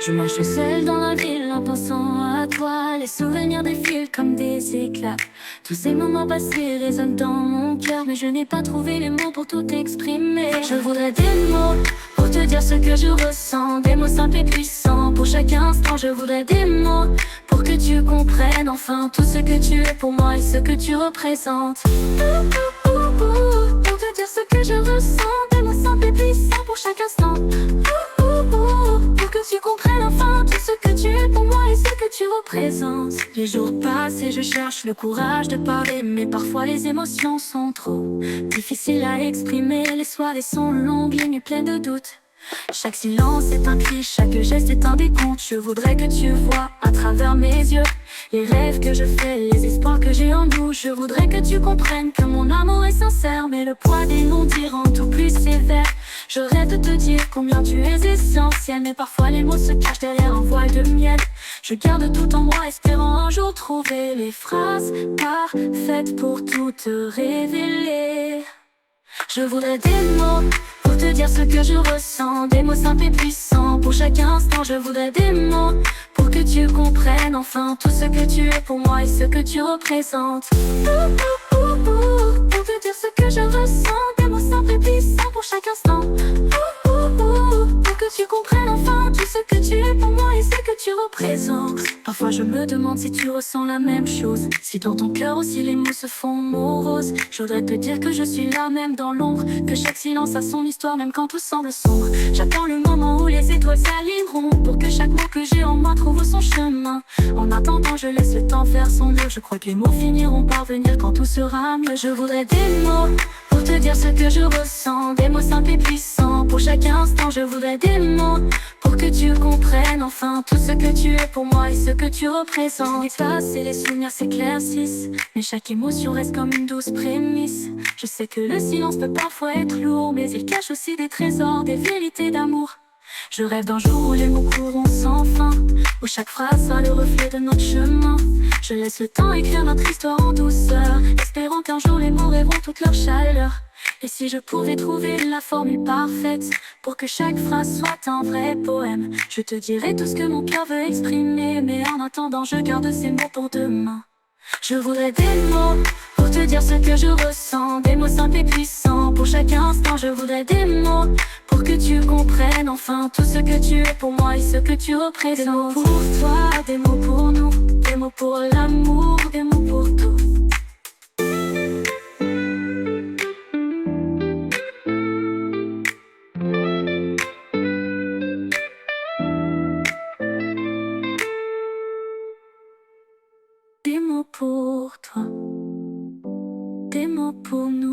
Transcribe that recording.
Je marche seule dans la ville en pensant à toi. Les souvenirs défilent comme des éclats. Tous ces moments passés résonnent dans mon cœur, mais je n'ai pas trouvé les mots pour tout exprimer. Je voudrais des mots pour te dire ce que je ressens, des mots simples et puissants pour chaque instant. Je voudrais des mots pour que tu comprennes enfin tout ce que tu es pour moi et ce que tu représentes. Pour te dire ce que je ressens, des mots simples et puissants pour chaque instant. Pour que tu comprennes enfin tout ce que tu es pour moi et ce que tu représentes. Les jours passent et je cherche le courage de parler, mais parfois les émotions sont trop difficiles à exprimer. Les soirées sont longues, les nuits pleines de doutes. Chaque silence est un cri, chaque geste est un décompte. Je voudrais que tu vois à travers mes yeux les rêves que je fais, les espoirs que j'ai en nous. Je voudrais que tu comprennes que mon amour est sincère, mais le poids des non-dits rend tout plus sévère. Je rêve de te dire combien tu es essentiel, mais parfois les mots se cachent derrière un voile de miel. Je garde tout en moi, espérant un jour trouver les phrases parfaites pour tout te révéler. Je voudrais des mots pour te dire ce que je ressens, des mots simples et puissants pour chaque instant. Je voudrais des mots pour que tu comprennes enfin tout ce que tu es pour moi et ce que tu représentes. Pour te dire ce que je ressens, des mots simples et puissants pour chaque instant. Pour que tu comprennes enfin tout ce que tu es pour moi et ce que tu représentes. Parfois je me demande si tu ressens la même chose, si dans ton cœur aussi les mots se font moroses. Je voudrais te dire que je suis là même dans l'ombre, que chaque silence a son histoire même quand tout semble sombre. J'attends le moment où les étoiles s'aligneront pour que chaque mot que j'ai en moi trouve son chemin. En attendant je laisse le temps faire son œuvre. Je crois que les mots finiront par venir quand tout sera mieux. Je voudrais des mots pour te dire ce que je ressens, des mots simples et puissants pour chaque instant. Je voudrais des mots pour que tu comprennes enfin tout ce que tu es pour moi et ce que tu représentes. Les passés et les souvenirs s'éclaircissent, mais chaque émotion reste comme une douce prémisse. Je sais que le silence peut parfois être lourd, mais il cache aussi des trésors, des vérités d'amour. Je rêve d'un jour où les mots courront sans fin, où chaque phrase sera le reflet de notre chemin. Je laisse le temps écrire notre histoire en douceur, espérant qu'un jour les mots rêveront toute leur chaleur. Et si je pouvais trouver la formule parfaite pour que chaque phrase soit un vrai poème, je te dirais tout ce que mon cœur veut exprimer, mais en attendant je garde ces mots pour demain. Je voudrais des mots pour te dire ce que je ressens, des mots simples et puissants pour chaque instant. Je voudrais des mots pour que tu comprennes enfin tout ce que tu es pour moi et ce que tu représentes. Des mots pour toi, des mots pour nous, des mots pour l'amour, des mots pour tout. Des mots pour toi, des mots pour nous.